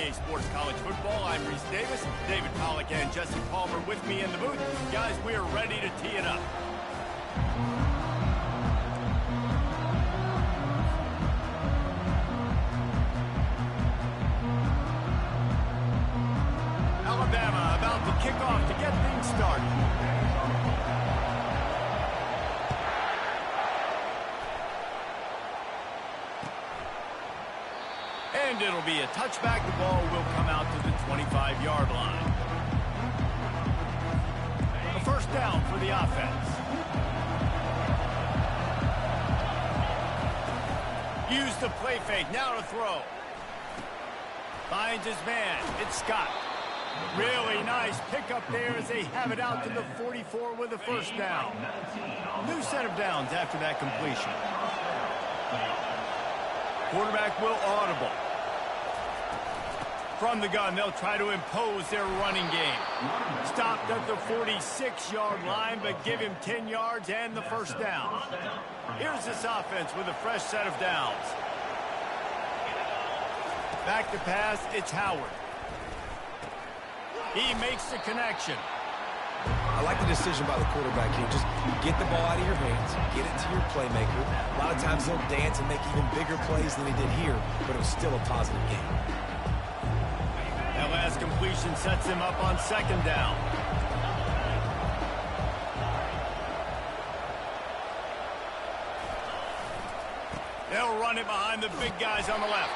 EA Sports College Football. I'm Reese Davis, David Pollack, and Jesse Palmer with me in the booth. Guys, we are ready to tee it up. Alabama about to kick off to get things started. And it'll be a touchback. The ball will come out to the 25-yard line. A first down for the offense. Use the play fake. Now to throw. Finds his man. It's Scott. Really nice pickup there as they have it out to the 44 with a first down. New set of downs after that completion. Quarterback will audible. From the gun, they'll try to impose their running game. Stopped at the 46-yard line, but give him 10 yards and the first down. Here's this offense with a fresh set of downs. Back to pass, it's Howard. He makes the connection. I like the decision by the quarterback here. Just get the ball out of your hands, get it to your playmaker. A lot of times they'll dance and make even bigger plays than he did here, but it was still a positive game. That last completion sets him up on second down. They'll run it behind the big guys on the left.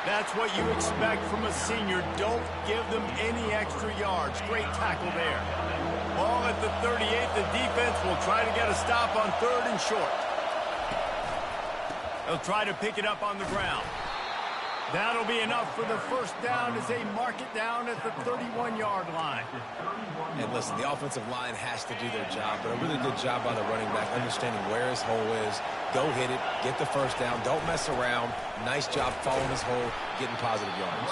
That's what you expect from a senior. Don't give them any extra yards. Great tackle there. Ball at the 38. The defense will try to get a stop on third and short. They'll try to pick it up on the ground. That'll be enough for the first down as they mark it down at the 31-yard line. And listen, the offensive line has to do their job, but a really good job by the running back, understanding where his hole is. Go hit it, get the first down, don't mess around. Nice job following his hole, getting positive yards.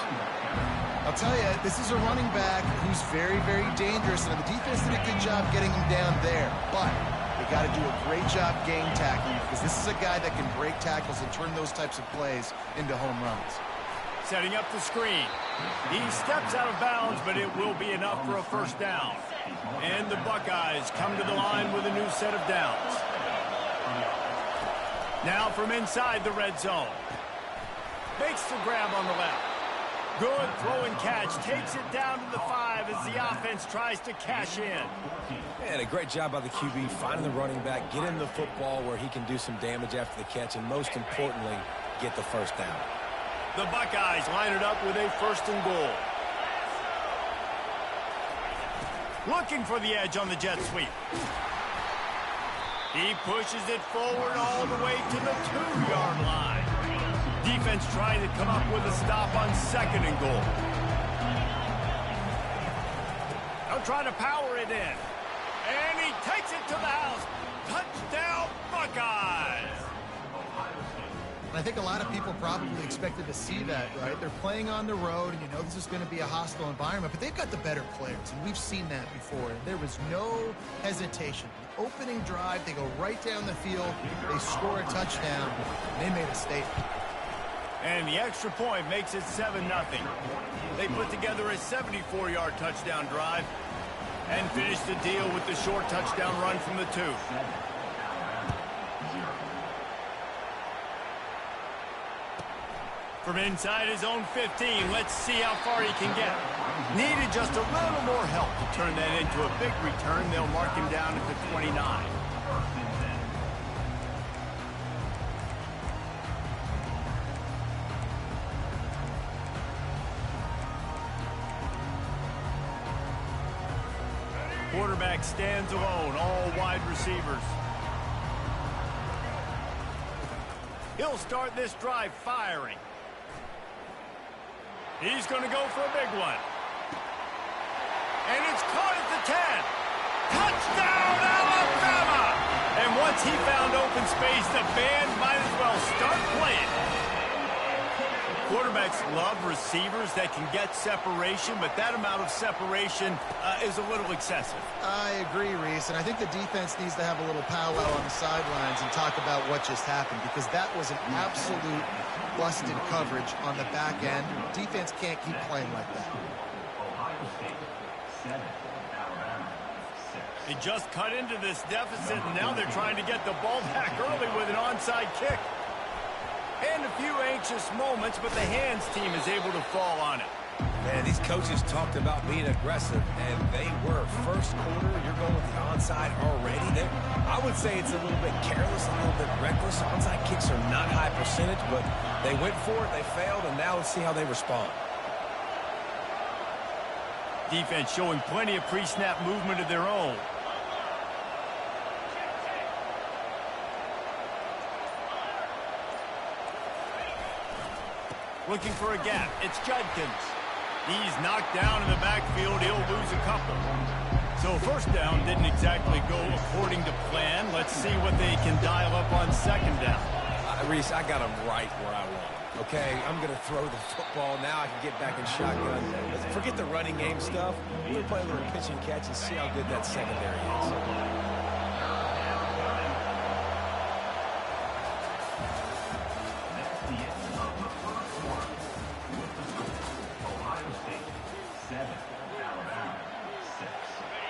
I'll tell you, this is a running back who's very, very dangerous, and the defense did a good job getting him down there. But they got to do a great job game tackling, because this is a guy that can break tackles and turn those types of plays into home runs. Setting up the screen. He steps out of bounds, but it will be enough for a first down. And the Buckeyes come to the line with a new set of downs. Now from inside the red zone. Makes the grab on the left. Good throw and catch. Takes it down to the 5 as the offense tries to cash in. And a great job by the QB, finding the running back, get him the football where he can do some damage after the catch, and most importantly, get the first down. The Buckeyes line it up with a first and goal. Looking for the edge on the jet sweep. He pushes it forward all the way to the 2-yard line. Defense trying to come up with a stop on second and goal. They'll try to power it in. And he takes it to the house. Touchdown, Buckeyes! I think a lot of people probably expected to see that, right? They're playing on the road, and you know this is going to be a hostile environment, but they've got the better players, and we've seen that before. There was no hesitation. The opening drive, they go right down the field, they score a touchdown, and they made a statement. And the extra point makes it 7-0. They put together a 74-yard touchdown drive and finish the deal with the short touchdown run from the 2. From inside his own 15, let's see how far he can get. Needed just a little more help to turn that into a big return. They'll mark him down at the 29. Quarterback stands alone, all wide receivers. He'll start this drive firing. He's going to go for a big one. And it's caught at the 10. Touchdown, Alabama! And once he found open space, the band might as well start playing. Quarterbacks love receivers that can get separation, but that amount of separation is a little excessive. I agree, Reese, and I think the defense needs to have a little powwow on the sidelines and talk about what just happened, because that was an absolute busted coverage on the back end. Defense can't keep playing like that. They just cut into this deficit, and now they're trying to get the ball back early with an onside kick. And a few anxious moments, but the hands team is able to fall on it. Man, these coaches talked about being aggressive, and they were. First quarter, you're going with the onside already. I would say it's a little bit careless, a little bit reckless. Onside kicks are not high percentage, but they went for it, they failed, and now let's see how they respond. Defense showing plenty of pre-snap movement of their own. Looking for a gap. It's Judkins. He's knocked down in the backfield. He'll lose a couple. So first down didn't exactly go according to plan. Let's see what they can dial up on second down. Reese, I got him right where I want. Okay, I'm going to throw the football. Now I can get back in shotgun. Let's forget the running game stuff. We're going to play a little pitch and catch and see how good that secondary is.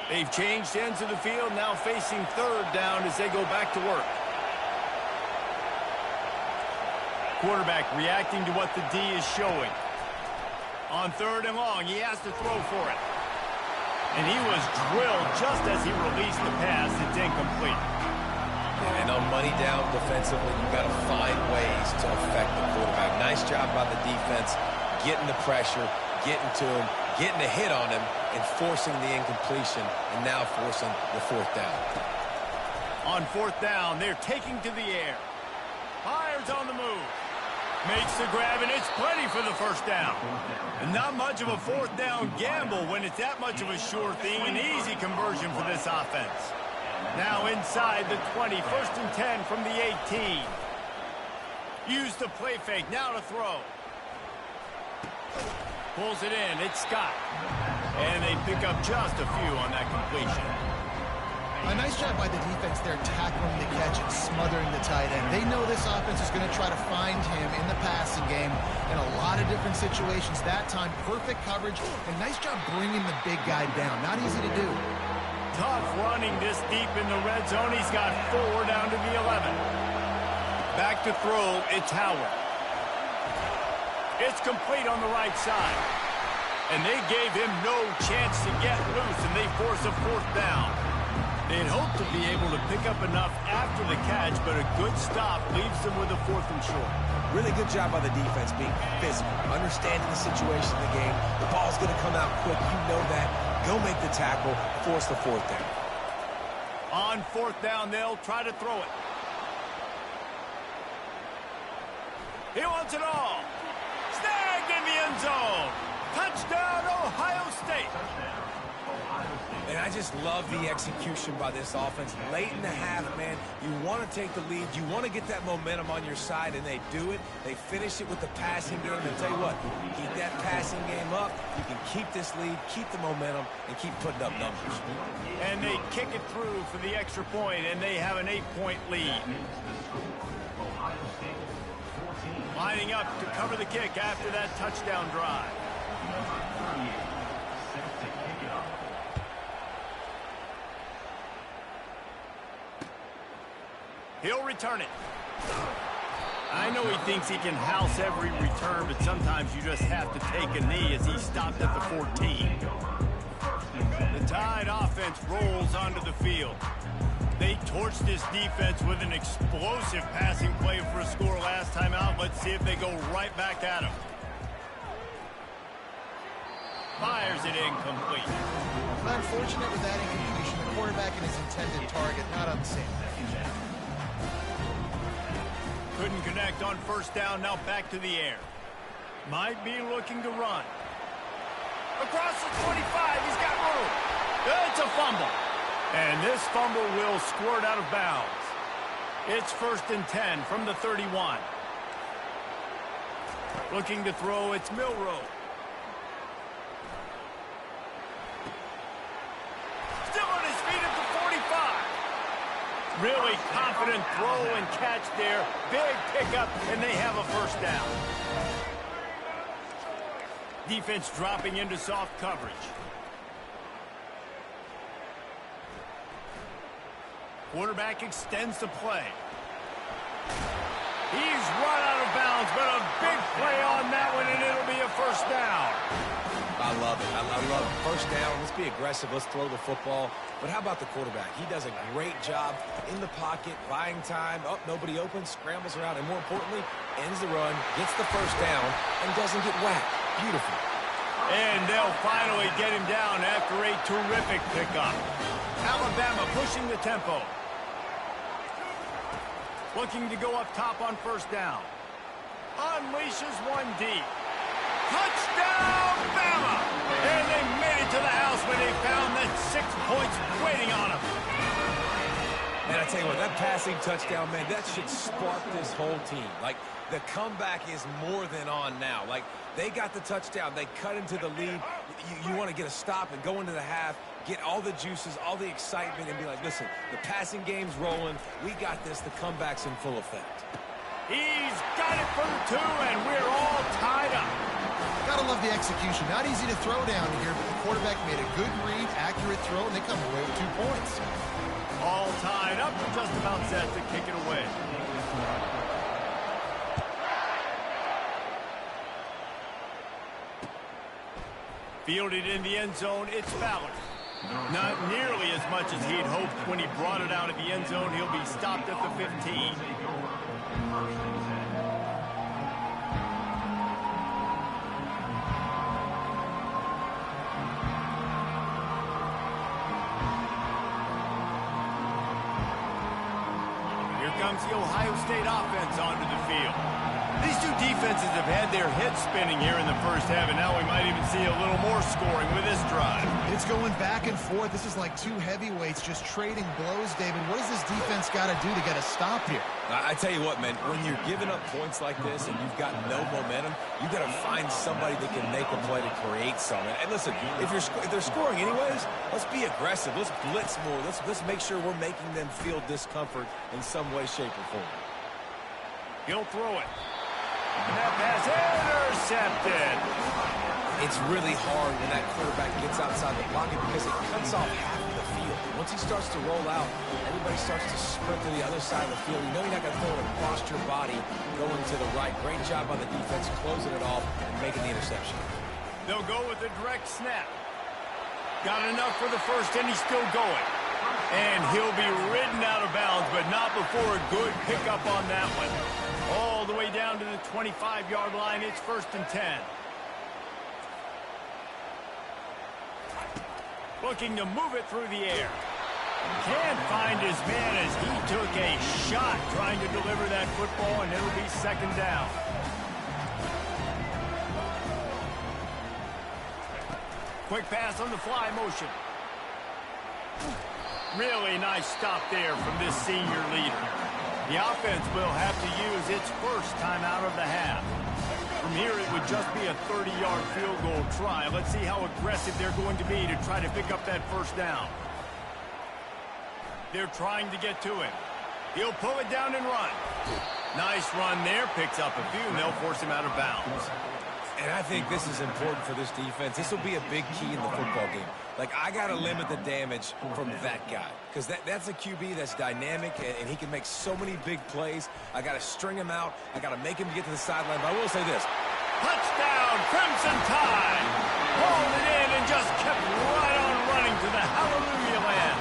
They've changed ends of the field, now facing third down as they go back to work. Quarterback reacting to what the D is showing. On third and long, he has to throw for it. And he was drilled just as he released the pass. It's incomplete. And on money down defensively, you've got to find ways to affect the quarterback. Nice job by the defense, getting the pressure, getting to him, getting a hit on him, and forcing the incompletion, and now forcing the fourth down. On fourth down, they're taking to the air. Fires on the move. Makes the grab, and it's plenty for the first down. And not much of a fourth down gamble when it's that much of a sure thing. An easy conversion for this offense. Now inside the 20, first and 10 from the 18. Use the play fake, now to throw. Pulls it in, it's Scott. And they pick up just a few on that completion. A nice job by the defense there, tackling the catch and smothering the tight end. They know this offense is going to try to find him in the passing game in a lot of different situations. That time, perfect coverage, and nice job bringing the big guy down. Not easy to do. Tough running this deep in the red zone. He's got 4 down to the 11. Back to throw, it's Howard. It's complete on the right side. And they gave him no chance to get loose, and they force a fourth down. They'd hoped to be able to pick up enough after the catch, but a good stop leaves them with a fourth and short. Really good job by the defense being physical, understanding the situation of the game. The ball's going to come out quick. You know that. Go make the tackle, force the fourth down. On fourth down, they'll try to throw it. He wants it all. Snagged in the end zone. Touchdown, Ohio State. And I just love the execution by this offense. Late in the half, man, you want to take the lead. You want to get that momentum on your side, and they do it. They finish it with the passing game. And tell you what, keep that passing game up. You can keep this lead, keep the momentum, and keep putting up numbers. And they kick it through for the extra point, and they have an 8-point lead. Lining up to cover the kick after that touchdown drive. He'll return it. I know he thinks he can house every return, but sometimes you just have to take a knee as he stopped at the 14. The Tide offense rolls onto the field. They torched this defense with an explosive passing play for a score last time out. Let's see if they go right back at him. Fires it incomplete. Unfortunate with that incompletion. The quarterback and his intended target not on the same page. Couldn't connect on first down, now back to the air. Might be looking to run. Across the 25, he's got room. It's a fumble. And this fumble will squirt out of bounds. It's first and 10 from the 31. Looking to throw, it's Milroe. Still on his feet at the 45. Really confident throw and catch there. Big pickup, and they have a first down. Defense dropping into soft coverage. Quarterback extends the play. He's run out of bounds, but a big play on that one, and it'll be a first down. I love it. I love it. First down. Let's be aggressive. Let's throw the football. But how about the quarterback? He does a great job in the pocket, buying time. Oh, nobody open, scrambles around, and more importantly, ends the run, gets the first down, and doesn't get whacked. Beautiful. And they'll finally get him down after a terrific pickup. Alabama pushing the tempo. Looking to go up top on first down. Unleashes one deep. Touchdown, Bama! And they made it to the house when they found that 6 points waiting on them. And I tell you what, that passing touchdown, man, that should spark this whole team. Like, the comeback is more than on now. Like, they got the touchdown. They cut into the lead. You want to get a stop and go into the half, get all the juices, all the excitement, and be like, listen, the passing game's rolling. We got this. The comeback's in full effect. He's got it for the 2, and we're all tied up. Gotta love the execution. Not easy to throw down here, but the quarterback made a good read, accurate throw, and they come away with 2 points. All tied up and just about set to kick it away. Fielded in the end zone, it's Ballard. Not nearly as much as he'd hoped when he brought it out of the end zone. He'll be stopped at the 15. Here comes the Ohio State offense onto the field. These two defenses have had their heads spinning here in the first half, and now we might even see a little more scoring with this drive. It's going back and forth. This is like 2 heavyweights just trading blows, David. What does this defense got to do to get a stop here? I tell you what, man, when you're giving up points like this and you've got no momentum, you've got to find somebody that can make a play to create something. And listen, if they're scoring anyways, let's be aggressive. Let's blitz more. Let's make sure we're making them feel discomfort in some way, shape, or form. He'll throw it. And that pass intercepted. It's really hard when that quarterback gets outside the pocket because it cuts off half of the field. Once he starts to roll out, everybody starts to sprint to the other side of the field. You know you're not going to throw it across your body going to the right. Great job on the defense closing it off and making the interception. They'll go with a direct snap. Got enough for the first, and he's still going. And he'll be ridden out of bounds, but not before a good pickup on that one. All the way down to the 25-yard line. It's 1st and 10. Looking to move it through the air. Can't find his man as he took a shot trying to deliver that football, and it'll be 2nd down. Quick pass on the fly motion. Really nice stop there from this senior leader. The offense will have to use its first time out of the half. From here, it would just be a 30-yard field goal try. Let's see how aggressive they're going to be to try to pick up that first down. They're trying to get to him. He'll pull it down and run. Nice run there. Picks up a few, and they'll force him out of bounds. And I think this is important for this defense. This will be a big key in the football game. Like, I got to limit the damage from that guy because that's a QB that's dynamic, and he can make so many big plays. I got to string him out. I got to make him get to the sideline. But I will say this. Touchdown, Crimson Tide. Hauled it in and just kept right on running to the hallelujah land.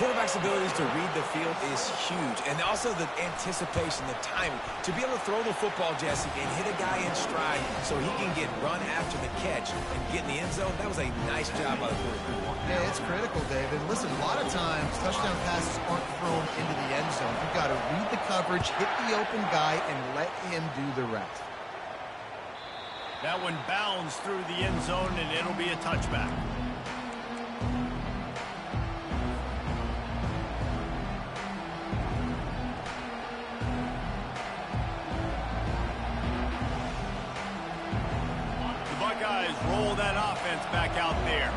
Quarterback's abilities to read the field is huge. And also the anticipation, the timing. To be able to throw the football, Jesse, and hit a guy in stride so he can get run after the catch and get in the end zone, that was a nice job by the quarterback. Yeah, it's critical, David. Listen, a lot of times touchdown passes aren't thrown into the end zone. You've got to read the coverage, hit the open guy, and let him do the rest. That one bounds through the end zone, and it'll be a touchback. Buckeyes roll that offense back out there.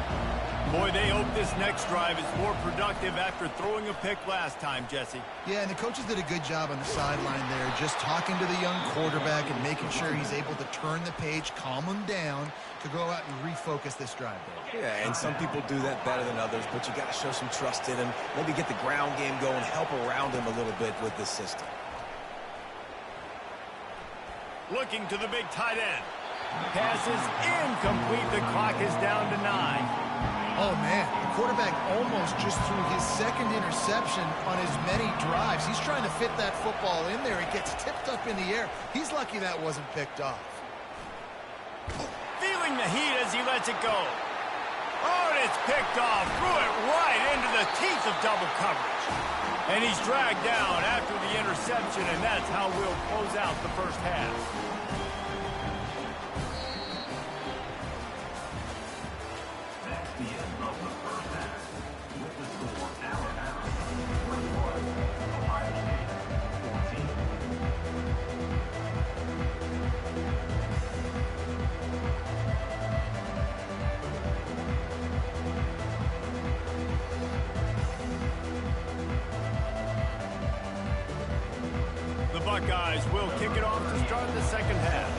Boy, they hope this next drive is more productive after throwing a pick last time, Jesse. Yeah, and the coaches did a good job on the sideline there, just talking to the young quarterback and making sure he's able to turn the page, calm him down to go out and refocus this drive there. Yeah, and some people do that better than others, but you got to show some trust in him. Maybe get the ground game going, help around him a little bit with this system. Looking to the big tight end. Pass is incomplete. The clock is down to 9. Oh, man, the quarterback almost just threw his second interception on as many drives. He's trying to fit that football in there. It gets tipped up in the air. He's lucky that wasn't picked off. Feeling the heat as he lets it go. Oh, and it's picked off. Threw it right into the teeth of double coverage. And he's dragged down after the interception, and that's how we'll close out the first half. Buckeyes will kick it off to start the second half.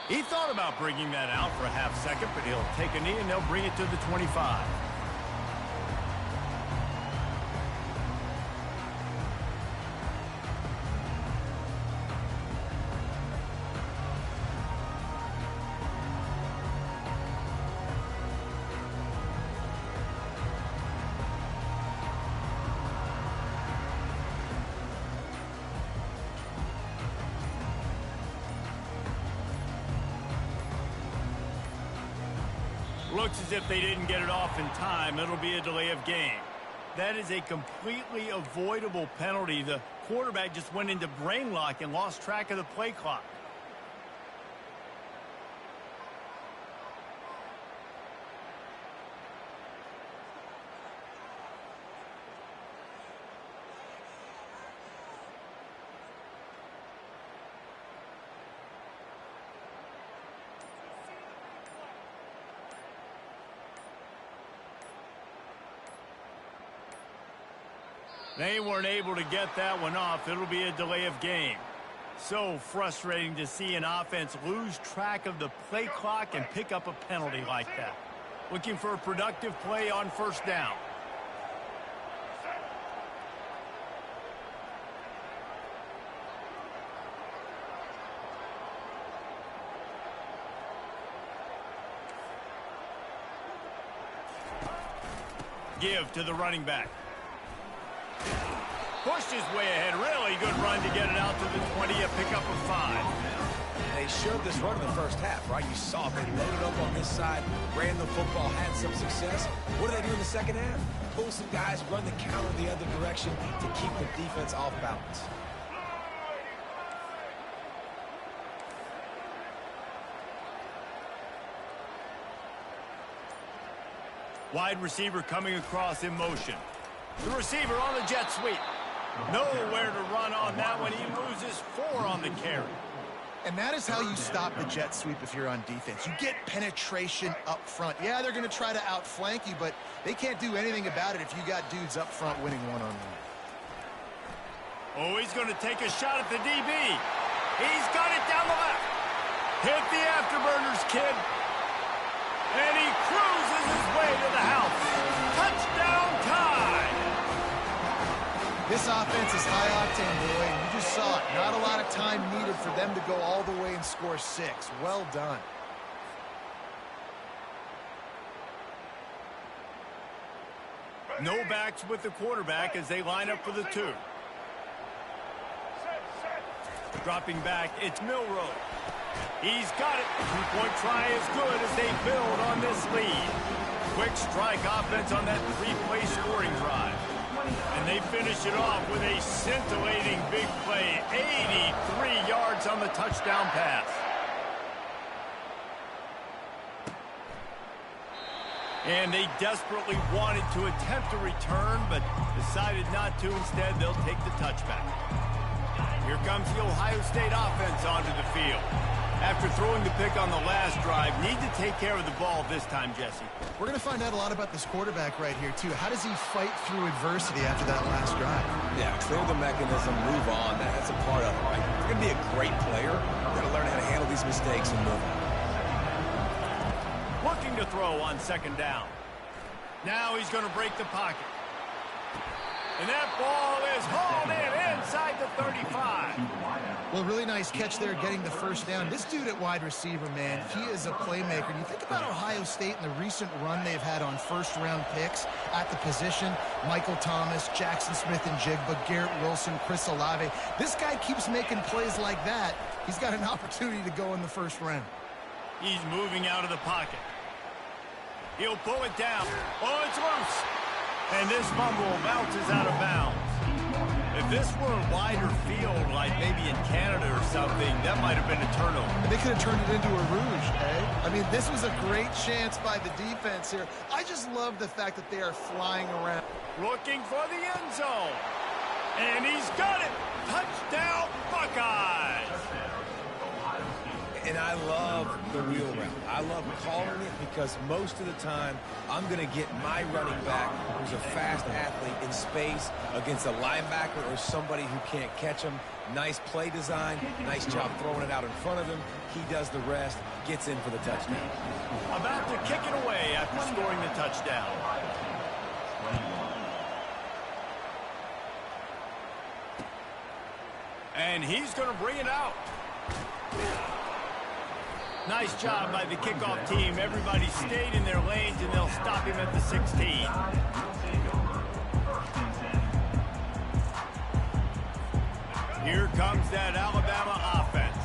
He thought about bringing that out for a half second, but he'll take a knee and they'll bring it to the 25. Looks as if they didn't get it off in time. It'll be a delay of game. That is a completely avoidable penalty. The quarterback just went into brain lock and lost track of the play clock. They weren't able to get that one off. It'll be a delay of game. So frustrating to see an offense lose track of the play clock and pick up a penalty like that. Looking for a productive play on first down. Give to the running back. Pushed his way ahead. Really good run to get it out to the 20, a pickup of 5. They showed this run in the first half, right? You saw they loaded up on this side, ran the football, had some success. What do they do in the second half? Pull some guys, run the counter the other direction to keep the defense off balance. Wide receiver coming across in motion. The receiver on the jet sweep. Nowhere to run on that one. He loses 4 on the carry. And that is how you stop the jet sweep if you're on defense. You get penetration up front. Yeah, they're going to try to outflank you, but they can't do anything about it if you got dudes up front winning one-on-one. Oh, he's going to take a shot at the DB. He's got it down the left. Hit the afterburners, kid. And he cruises his way to the house. Touchdown time. This offense is high-octane, boy, and you just saw it. Not a lot of time needed for them to go all the way and score 6. Well done. No backs with the quarterback as they line up for the 2. Dropping back, it's Milroe. He's got it. Two-point try is good as they build on this lead. Quick strike offense on that 3-play scoring drive. And they finish it off with a scintillating big play. 83 yards on the touchdown pass. And they desperately wanted to attempt a return, but decided not to. Instead, they'll take the touchback. Here comes the Ohio State offense onto the field. After throwing the pick on the last drive, need to take care of the ball this time, Jesse. We're going to find out a lot about this quarterback right here, too. How does he fight through adversity after that last drive? Yeah, clear the mechanism, move on. That's a part of it, right? If you're going to be a great player, you're going to learn how to handle these mistakes and move on. Looking to throw on second down. Now he's going to break the pocket. And that ball is hauled in inside the 35. Well, really nice catch there getting the first down. This dude at wide receiver, man, he is a playmaker. And you think about Ohio State and the recent run they've had on first-round picks at the position. Michael Thomas, Jackson Smith and Jigba, Garrett Wilson, Chris Olave. This guy keeps making plays like that. He's got an opportunity to go in the first round. He's moving out of the pocket. He'll pull it down. Oh, it's loose. And this fumble bounces out of bounds. If this were a wider field, like maybe in Canada or something, that might have been a turnover. They could have turned it into a rouge, eh? I mean, this was a great chance by the defense here. I just love the fact that they are flying around. Looking for the end zone. And he's got it. Touchdown, Buckeyes. And I love the wheel route. I love calling it because most of the time I'm going to get my running back who's a fast athlete in space against a linebacker or somebody who can't catch him. Nice play design, nice job throwing it out in front of him. He does the rest, gets in for the touchdown. About to kick it away after scoring the touchdown. And he's going to bring it out. Nice job by the kickoff team. Everybody stayed in their lanes, and they'll stop him at the 16. Here comes that Alabama offense.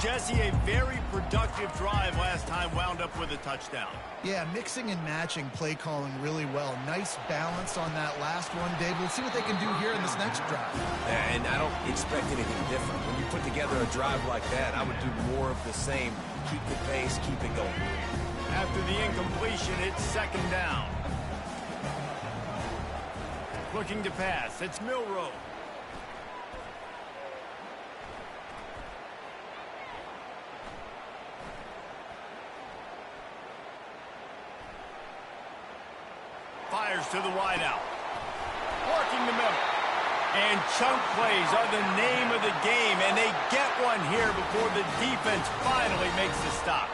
Jesse, a very productive drive last time wound up with a touchdown. Yeah, mixing and matching play calling really well. Nice balance on that last one, Dave. We'll see what they can do here in this next drive. And I don't expect anything different. When you put together a drive like that, I would do more of the same. Keep the pace, keep it going. After the incompletion, it's second down. Looking to pass. It's Milroe. Fires to the wideout. Working the middle. And chunk plays are the name of the game, and they get one here before the defense finally makes the stop.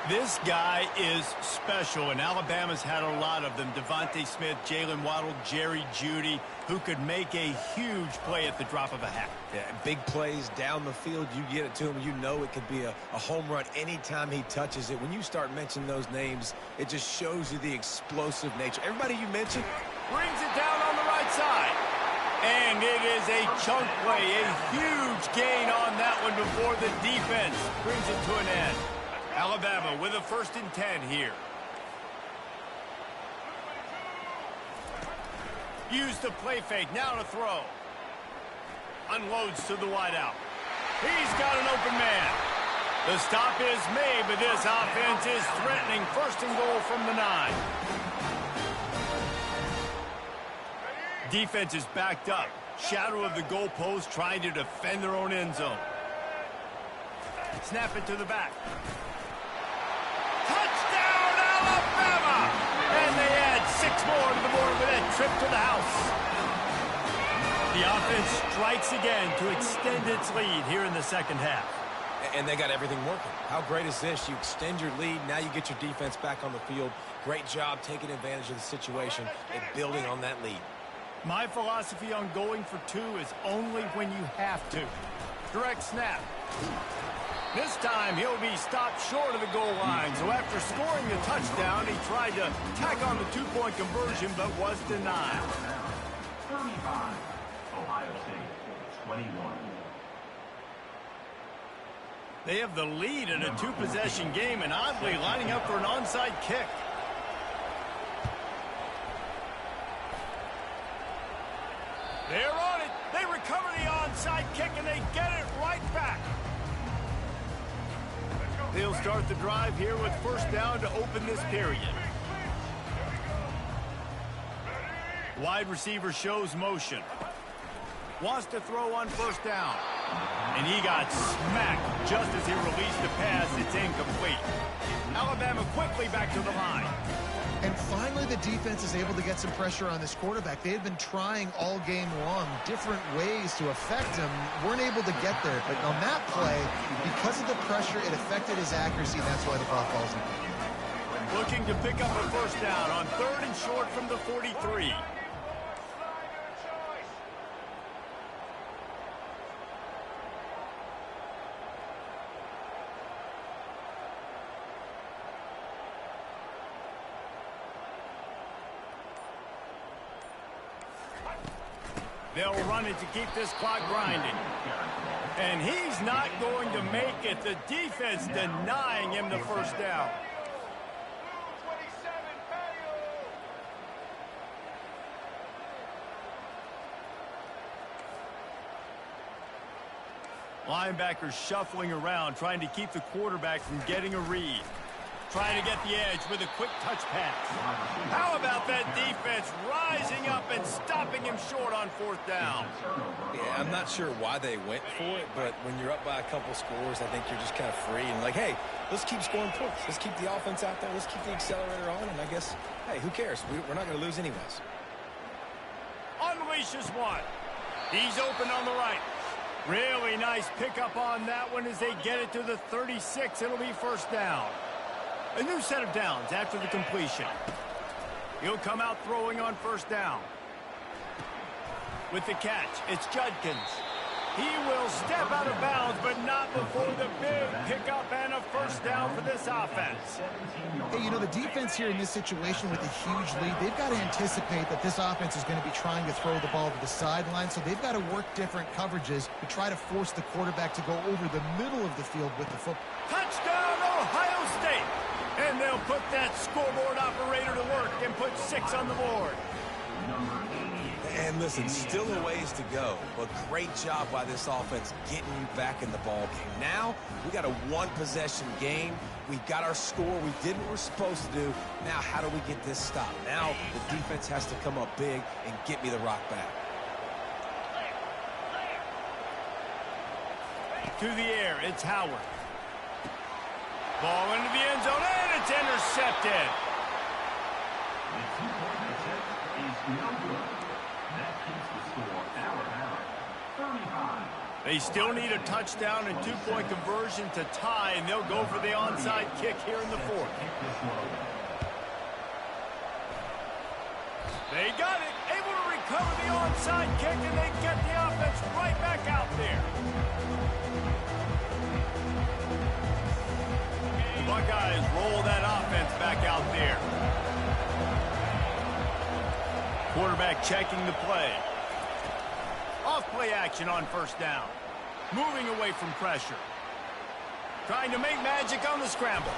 This guy is special, and Alabama's had a lot of them. Devontae Smith, Jalen Waddle, Jerry Jeudy, who could make a huge play at the drop of a hat. Yeah, big plays down the field, you get it to him, you know it could be a home run anytime he touches it. When you start mentioning those names, it just shows you the explosive nature. Everybody you mentioned brings it down on the right side. And it is a chunk play, a huge gain on that one before the defense brings it to an end. Alabama with a 1st and 10 here. Use the play fake, now to throw. Unloads to the wideout. He's got an open man. The stop is made, but this offense is threatening 1st and goal from the 9. Defense is backed up. Shadow of the goalpost trying to defend their own end zone. Snap it to the back. Touchdown, Alabama! And they add 6 more to the board with that trip to the house. The offense strikes again to extend its lead here in the second half. And they got everything working. How great is this? You extend your lead, now you get your defense back on the field. Great job taking advantage of the situation and building on that lead. My philosophy on going for 2 is only when you have to. Direct snap. This time he'll be stopped short of the goal line. So after scoring the touchdown, he tried to tack on the 2-point conversion but was denied. 35, Ohio State, 21. They have the lead in a 2-possession game and oddly lining up for an onside kick. They're on it. They recover the onside kick, and they get it right back. They'll start the drive here with 1st down to open this period. Wide receiver shows motion. Wants to throw on first down. And he got smacked just as he released the pass. It's incomplete. Alabama quickly back to the line. And finally, the defense is able to get some pressure on this quarterback. They had been trying all game long different ways to affect him. Weren't able to get there. But on that play, because of the pressure, it affected his accuracy. And that's why the ball falls in. Looking to pick up a first down on 3rd and short from the 43. They'll run it to keep this clock grinding. And he's not going to make it. The defense denying him the first down. Linebackers shuffling around, trying to keep the quarterback from getting a read. Trying to get the edge with a quick touch pass. How about that defense rising up and stopping him short on 4th down? Yeah, I'm not sure why they went for it, but when you're up by a couple scores, I think you're just kind of free and like, hey, let's keep scoring points. Let's keep the offense out there. Let's keep the accelerator on, and I guess, hey, who cares? We're not going to lose anyways. Unleashes one. He's open on the right. Really nice pickup on that one as they get it to the 36. It'll be first down. A new set of downs after the completion. He'll come out throwing on first down. With the catch, it's Judkins. He will step out of bounds, but not before the big pickup and a first down for this offense. Hey, you know, the defense here in this situation with a huge lead, they've got to anticipate that this offense is going to be trying to throw the ball to the sideline, so they've got to work different coverages to try to force the quarterback to go over the middle of the field with the football. Touchdown, Ohio State! And they'll put that scoreboard operator to work and put 6 on the board. And listen, still a ways to go, but great job by this offense getting you back in the ball game. Now, we got a one-possession game. We got our score. We did what we're supposed to do. Now, how do we get this stopped? Now, the defense has to come up big and get me the rock back. To the air, it's Howard. Ball into the end zone, and it's intercepted. The two-point attempt is no good. That keeps the score Alabama 35. They still need a touchdown and 2-point conversion to tie, and they'll go for the onside kick here in the 4th. They got it, able to recover the onside kick, and they get the offense right back out there. The Buckeyes roll that offense back out there. Quarterback checking the play. Off play action on first down. Moving away from pressure. Trying to make magic on the scramble.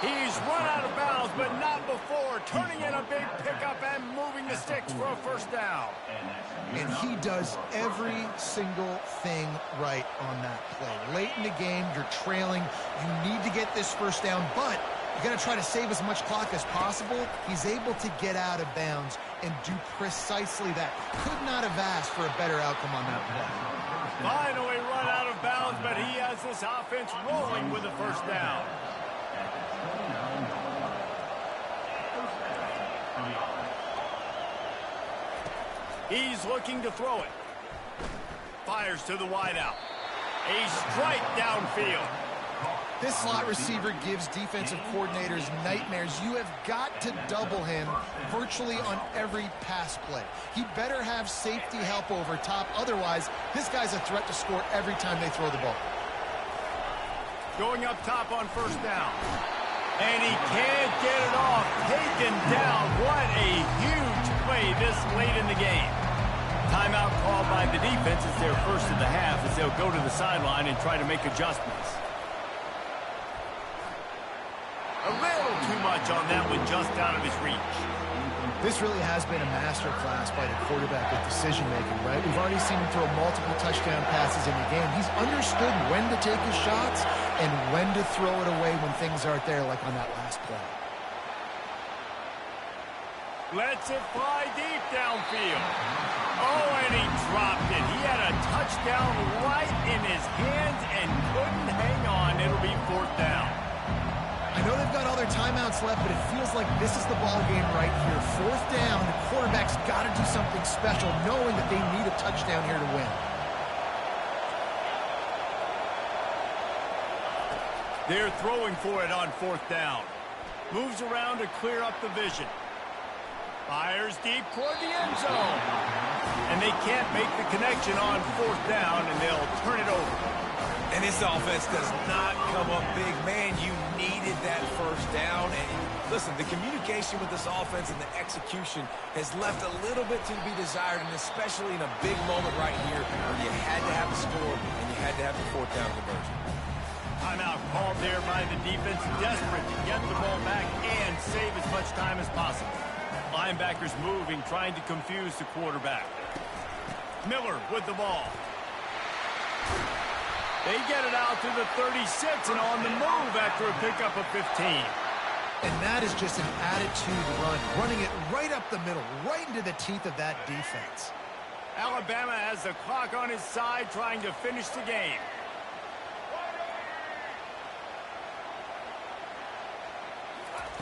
He's run out of bounds, but not before. Turning in a big pickup and moving the sticks for a first down. And he does every single thing right on that play. Late in the game, you're trailing. You need to get this first down, but you got to try to save as much clock as possible. He's able to get out of bounds and do precisely that. Could not have asked for a better outcome on that play. Finally run out of bounds, but he has this offense rolling with a first down. He's looking to throw it. Fires to the wideout. A strike downfield. This slot receiver gives defensive coordinators nightmares. You have got to double him virtually on every pass play. He better have safety help over top. Otherwise, this guy's a threat to score every time they throw the ball. Going up top on first down. And he can't get it off. Taken down. What a huge play this late in the game. Timeout called by the defense. It's their first of the half as they'll go to the sideline and try to make adjustments. A little too much on that one, just out of his reach. This really has been a masterclass by the quarterback with decision-making, right? We've already seen him throw multiple touchdown passes in the game. He's understood when to take his shots and when to throw it away when things aren't there, like on that last play. Lets it fly deep downfield. Oh, and he dropped it. He had a touchdown right in his hands and couldn't hang on. It'll be 4th down. I know they've got all their timeouts left, but it feels like this is the ball game right here. 4th down, the quarterback's got to do something special, knowing that they need a touchdown here to win. They're throwing for it on 4th down. Moves around to clear up the vision. Fires deep toward the end zone. And they can't make the connection on 4th down, and they'll turn it over. And this offense does not come up big. Man, you needed that 1st down. And listen, the communication with this offense and the execution has left a little bit to be desired, and especially in a big moment right here where you had to have the score and you had to have the 4th down conversion. Timeout called there by the defense, desperate to get the ball back and save as much time as possible. Linebackers moving, trying to confuse the quarterback. Miller with the ball. They get it out to the 36 and on the move after a pickup of 15. And that is just an attitude run, running it right up the middle, right into the teeth of that defense. Alabama has the clock on his side, trying to finish the game.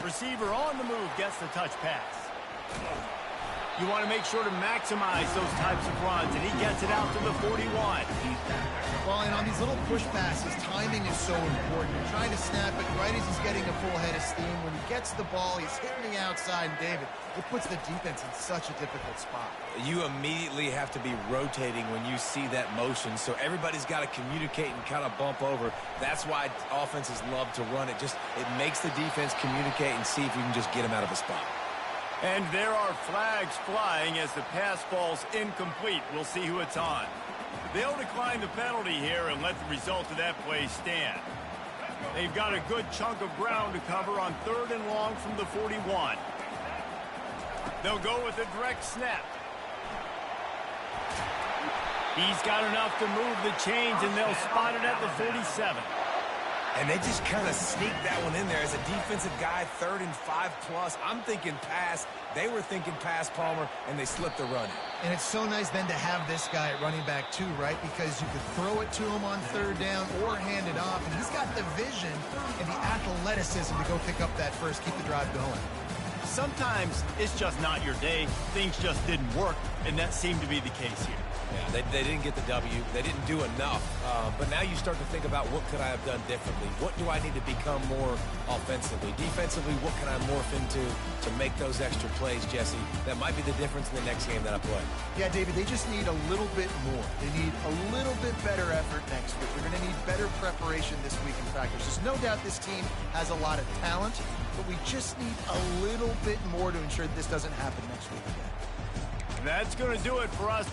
Receiver on the move gets the touch pass. You want to make sure to maximize those types of runs, and he gets it out to the 41. Well, and on these little push passes, timing is so important. You're trying to snap it right as he's getting a full head of steam. When he gets the ball, he's hitting the outside, and David, it puts the defense in such a difficult spot. You immediately have to be rotating when you see that motion, so everybody's got to communicate and kind of bump over. That's why offenses love to run it. It makes the defense communicate and see if you can just get him out of a spot. And there are flags flying as the pass falls incomplete. We'll see who it's on. They'll decline the penalty here and let the result of that play stand. They've got a good chunk of ground to cover on 3rd and long from the 41. They'll go with a direct snap. He's got enough to move the chains, and they'll spot it at the 47. And they just kind of sneak that one in there as a defensive guy, 3rd and 5+. I'm thinking pass. They were thinking pass, Palmer, and they slipped the run. And it's so nice then to have this guy at running back too, right? Because you could throw it to him on 3rd down or hand it off, and he's got the vision and the athleticism to go pick up that first, keep the drive going. Sometimes it's just not your day. Things just didn't work, and that seemed to be the case here. Yeah, they didn't get the W. They didn't do enough. But now you start to think about what could I have done differently? What do I need to become more offensively? Defensively, what can I morph into to make those extra plays, Jesse? That might be the difference in the next game that I play. Yeah, David, they just need a little bit more. They need a little bit better effort next week. They're going to need better preparation this week in practice. There's no doubt this team has a lot of talent, but we just need a little bit more to ensure that this doesn't happen next week again. That's going to do it for us.